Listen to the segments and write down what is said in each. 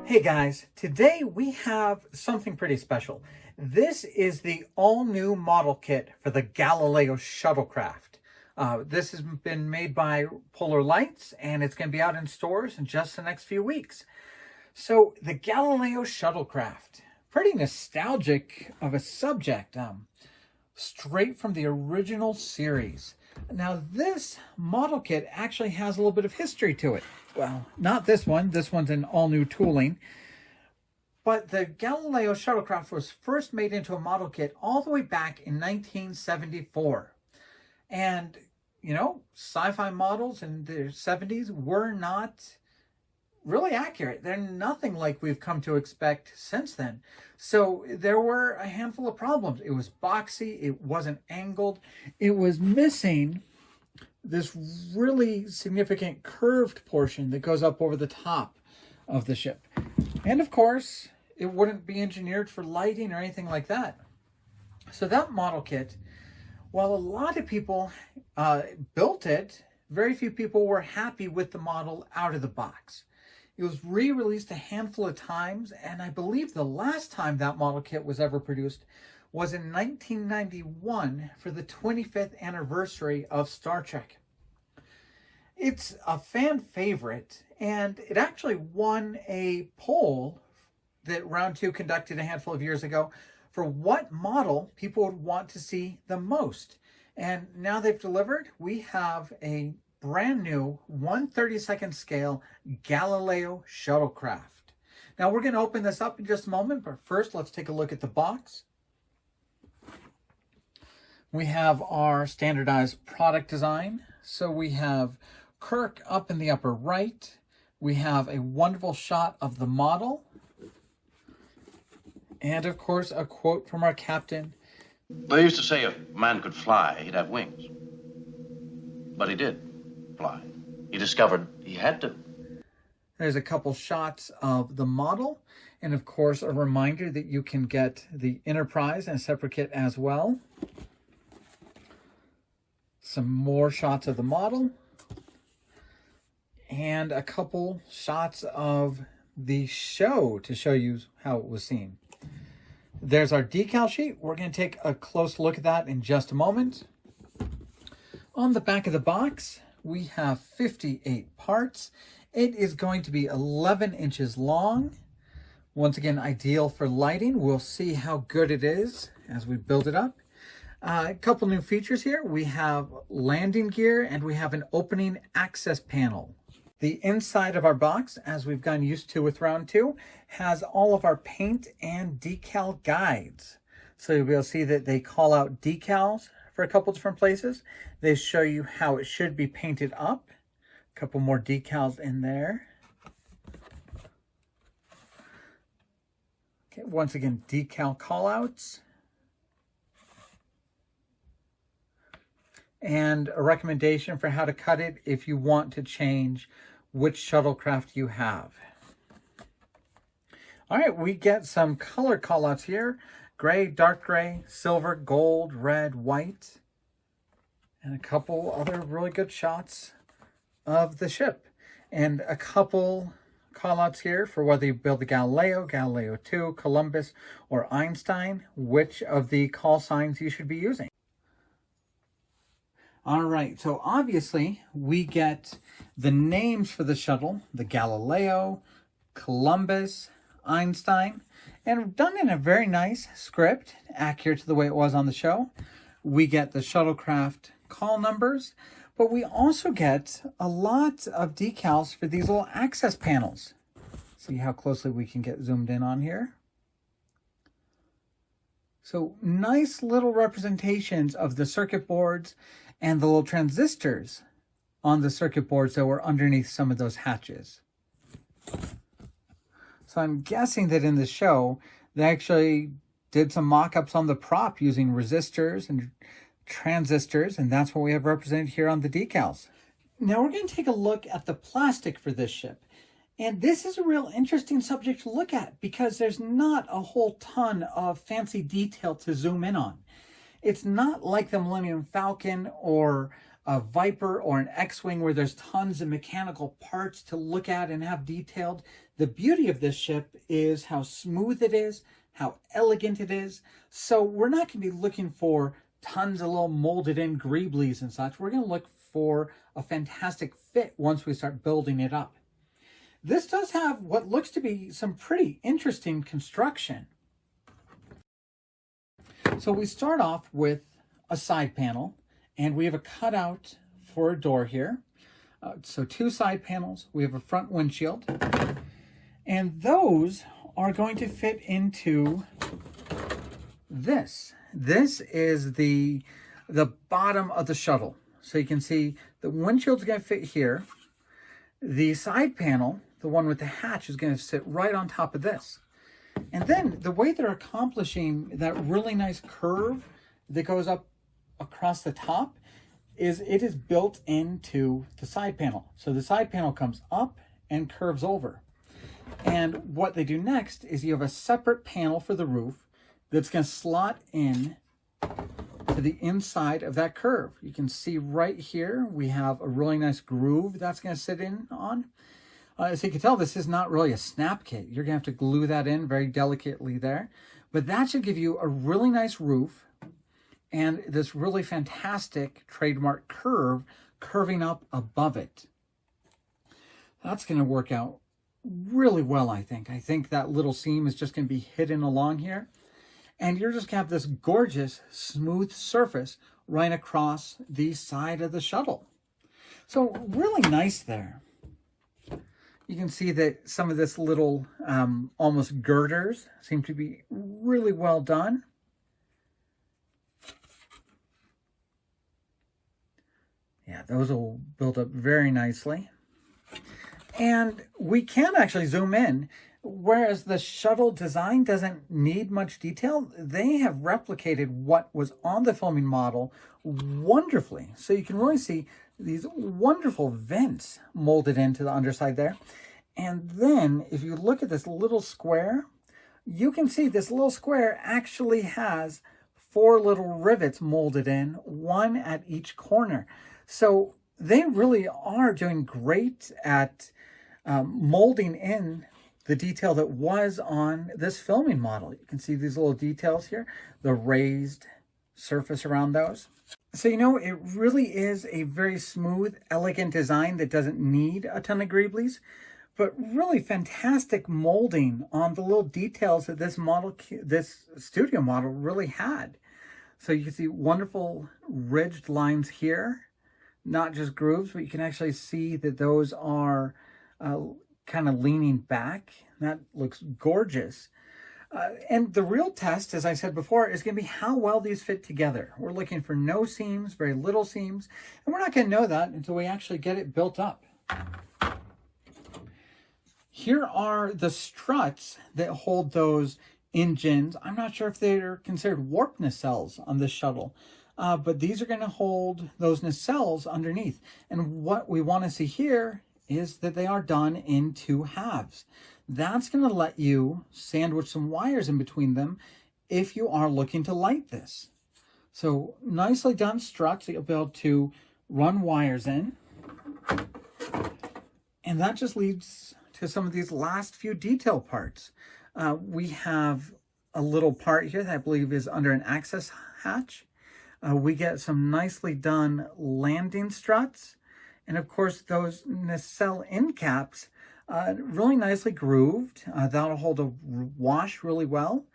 Hey guys, today we have something pretty special. This is the all-new model kit for the Galileo shuttlecraft. This has been made by Polar Lights and it's going to be out in stores in just the next few weeks. So the Galileo shuttlecraft, pretty nostalgic of a subject, straight from the original series. Now this model kit actually has a little bit of history to it. Well, not this one. This one's an all-new tooling. But the Galileo shuttlecraft was first made into a model kit all the way back in 1974. And, you know, sci-fi models in the 70s were not really accurate. They're nothing like we've come to expect since then. So there were a handful of problems. It was boxy. It wasn't angled. It was missing this really significant curved portion that goes up over the top of the ship. And of course, it wouldn't be engineered for lighting or anything like that. So that model kit, while a lot of people built it, very few people were happy with the model out of the box. It was re-released a handful of times, and I believe the last time that model kit was ever produced was in 1991 for the 25th anniversary of Star Trek. It's a fan favorite, and it actually won a poll that Round 2 conducted a handful of years ago for what model people would want to see the most. And now they've delivered. We have a brand new 1/32nd scale Galileo shuttlecraft. Now we're going to open this up in just a moment, but first let's take a look at the box. We have our standardized product design. So we have Kirk up in the upper right. We have a wonderful shot of the model. And of course, a quote from our captain. They used to say if a man could fly, he'd have wings. But he did fly. He discovered he had to. There's a couple shots of the model. And of course, a reminder that you can get the Enterprise in a separate kit as well. Some more shots of the model. And a couple shots of the show to show you how it was seen. There's our decal sheet. We're going to take a close look at that in just a moment. On the back of the box, we have 58 parts. It is going to be 11 inches long. Once again, ideal for lighting. We'll see how good it is as we build it up. A couple new features here. We have landing gear and we have an opening access panel. The inside of our box, as we've gotten used to with Round 2, has all of our paint and decal guides. So you'll be able to see that they call out decals for a couple different places. They show you how it should be painted up. A couple more decals in there. Okay, once again, decal callouts. And a recommendation for how to cut it if you want to change which shuttlecraft you have. All right, we get some color callouts here. Gray, dark gray, silver, gold, red, white. And a couple other really good shots of the ship. And a couple callouts here for whether you build the Galileo, Galileo 2, Columbus, or Einstein, which of the call signs you should be using. All right, so obviously we get the names for the shuttle, the Galileo, Columbus, Einstein, and done in a very nice script, accurate to the way it was on the show. We get the shuttlecraft call numbers, but we also get a lot of decals for these little access panels. See how closely we can get zoomed in on here. So nice little representations of the circuit boards and the little transistors on the circuit boards that were underneath some of those hatches. So I'm guessing that in the show, they actually did some mock-ups on the prop using resistors and transistors, and that's what we have represented here on the decals. Now we're going to take a look at the plastic for this ship. And this is a real interesting subject to look at because there's not a whole ton of fancy detail to zoom in on. It's not like the Millennium Falcon or a Viper or an X-Wing where there's tons of mechanical parts to look at and have detailed. The beauty of this ship is how smooth it is, how elegant it is. So we're not going to be looking for tons of little molded in greeblies and such. We're going to look for a fantastic fit once we start building it up. This does have what looks to be some pretty interesting construction. So we start off with a side panel, and we have a cutout for a door here. So 2 side panels, we have a front windshield, and those are going to fit into this. This is the bottom of the shuttle. So you can see the windshield's going to fit here. The side panel, the one with the hatch, is going to sit right on top of this. And then the way they're accomplishing that really nice curve that goes up across the top is it is built into the side panel. So the side panel comes up and curves over. And what they do next is you have a separate panel for the roof that's going to slot in to the inside of that curve. You can see right here we have a really nice groove that's going to sit in on. As you can tell, this is not really a snap kit. You're going to have to glue that in very delicately there. But that should give you a really nice roof and this really fantastic trademark curve curving up above it. That's going to work out really well, I think. I think that little seam is just going to be hidden along here. And you're just going to have this gorgeous, smooth surface right across the side of the shuttle. So really nice there. You can see that some of this little almost girders seem to be really well done. Yeah, those will build up very nicely. And we can actually zoom in. Whereas the shuttle design doesn't need much detail, they have replicated what was on the filming model wonderfully. So you can really see these wonderful vents molded into the underside there. And then if you look at this little square, you can see this little square actually has 4 little rivets molded in, 1 at each corner. So they really are doing great at molding in the detail that was on this filming model. You can see these little details here, the raised surface around those. So, you know, it really is a very smooth, elegant design that doesn't need a ton of greeblies, but really fantastic molding on the little details that this model, this studio model really had. So you can see wonderful ridged lines here, not just grooves, but you can actually see that those are kind of leaning back. That looks gorgeous. And the real test, as I said before, is going to be how well these fit together. We're looking for no seams, very little seams, and we're not going to know that until we actually get it built up. Here are the struts that hold those engines. I'm not sure if they're considered warp nacelles on this shuttle, but these are going to hold those nacelles underneath. And what we want to see here is that they are done in 2 halves. That's going to let you sandwich some wires in between them if you are looking to light this. So nicely done struts that you'll be able to run wires in. And that just leads to some of these last few detail parts. We have a little part here that I believe is under an access hatch. We get some nicely done landing struts. And of course, those nacelle end caps, really nicely grooved. That'll hold a wash really well.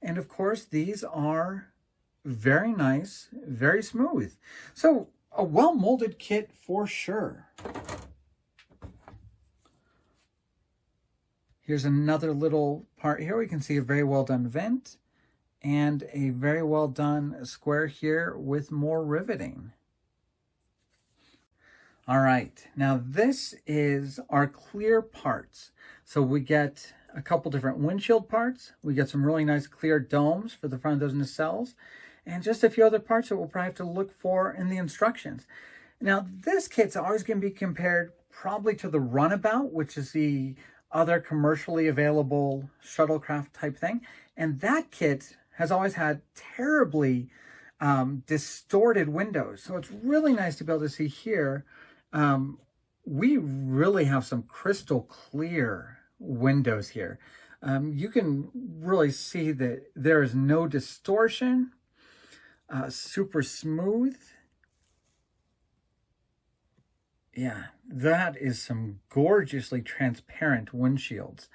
And of course, these are very nice, very smooth. So a well-molded kit for sure. Here's another little part here. We can see a very well done vent and a very well done square here with more riveting. All right, now this is our clear parts. So we get a couple different windshield parts. We get some really nice clear domes for the front of those nacelles, and just a few other parts that we'll probably have to look for in the instructions. Now this kit's always going to be compared probably to the Runabout, which is the other commercially available shuttlecraft type thing. And that kit has always had terribly distorted windows. So it's really nice to be able to see here. We really have some crystal clear windows here. You can really see that there is no distortion, super smooth. Yeah, that is some gorgeously transparent windshields.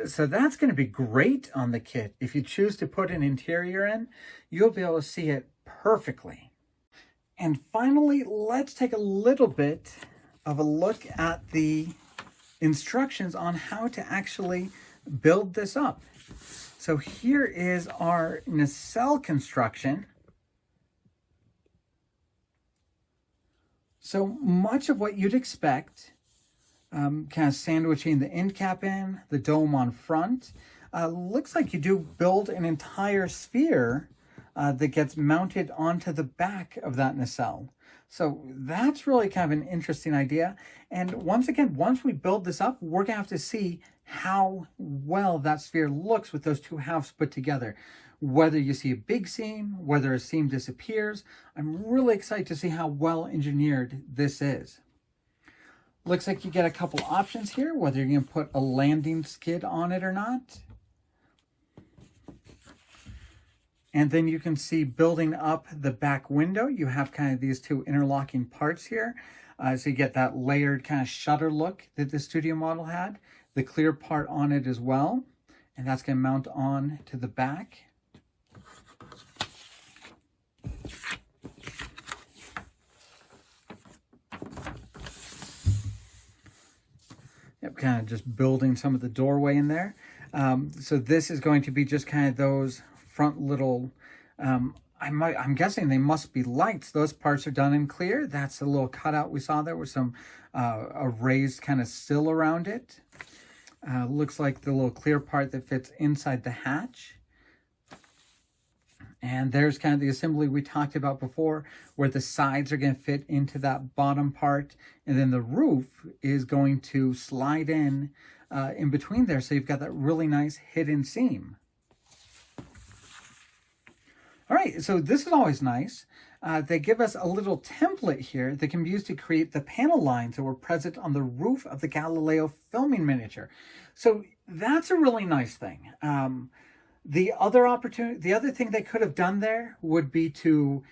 So that's going to be great on the kit. If you choose to put an interior in, you'll be able to see it perfectly. And finally, let's take a little bit of a look at the instructions on how to actually build this up. So here is our nacelle construction. So much of what you'd expect, kind of sandwiching the end cap in, the dome on front. Looks like you do build an entire sphere that gets mounted onto the back of that nacelle. So that's really kind of an interesting idea. And once again, once we build this up, we're gonna have to see how well that sphere looks with those two halves put together. Whether you see a big seam, whether a seam disappears. I'm really excited to see how well engineered this is. Looks like you get a couple options here, whether you're gonna put a landing skid on it or not. And then you can see building up the back window, you have kind of these two interlocking parts here. So you get that layered kind of shutter look that the studio model had. The clear part on it as well. And that's going to mount on to the back. Yep, kind of just building some of the doorway in there. So this is going to be just kind of those front little, I'm guessing they must be lights. Those parts are done in clear. That's a little cutout we saw there with some a raised kind of sill around it. Looks like the little clear part that fits inside the hatch. And there's kind of the assembly we talked about before, where the sides are going to fit into that bottom part. And then the roof is going to slide in between there. So you've got that really nice hidden seam. All right, so this is always nice. They give us a little template here that can be used to create the panel lines that were present on the roof of the Galileo filming miniature. So that's a really nice thing. The other thing they could have done there would be to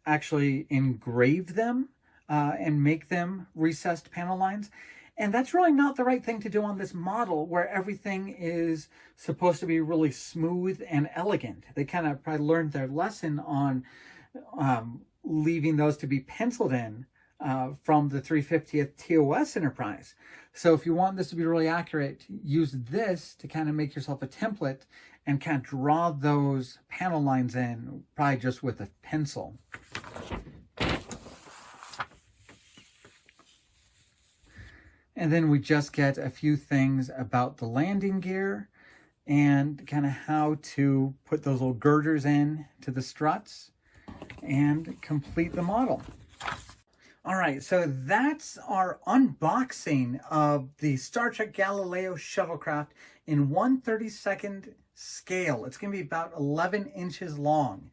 actually engrave them and make them recessed panel lines. And that's really not the right thing to do on this model where everything is supposed to be really smooth and elegant. They kind of probably learned their lesson on leaving those to be penciled in from the 350th TOS Enterprise. So if you want this to be really accurate, use this to kind of make yourself a template and kind of draw those panel lines in, probably just with a pencil. And then we just get a few things about the landing gear and kind of how to put those little girders in to the struts and complete the model. All right, so that's our unboxing of the Star Trek Galileo shuttlecraft in 1/32 scale. It's going to be about 11 inches long.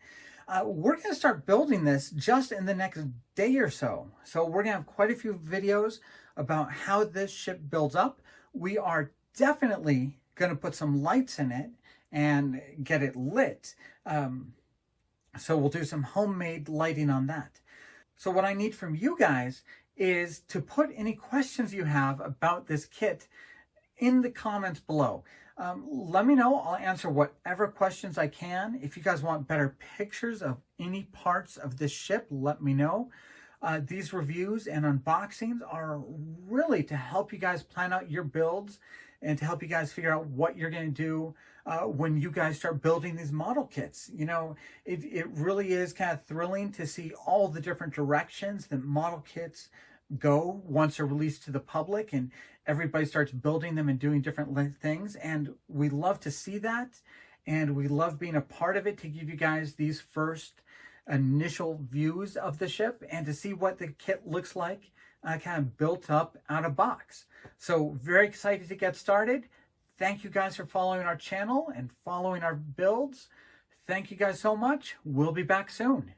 We're going to start building this just in the next day or so. So we're going to have quite a few videos about how this ship builds up. We are definitely going to put some lights in it and get it lit. So we'll do some homemade lighting on that. So what I need from you guys is to put any questions you have about this kit in the comments below. Let me know. I'll answer whatever questions I can. If you guys want better pictures of any parts of this ship, let me know. These reviews and unboxings are really to help you guys plan out your builds and to help you guys figure out what you're going to do when you guys start building these model kits. You know, it really is kind of thrilling to see all the different directions that model kits go once they're released to the public and everybody starts building them and doing different things. And we love to see that. And we love being a part of it to give you guys these first initial views of the ship and to see what the kit looks like kind of built up out of box. So very excited to get started. Thank you guys for following our channel and following our builds. Thank you guys so much. We'll be back soon.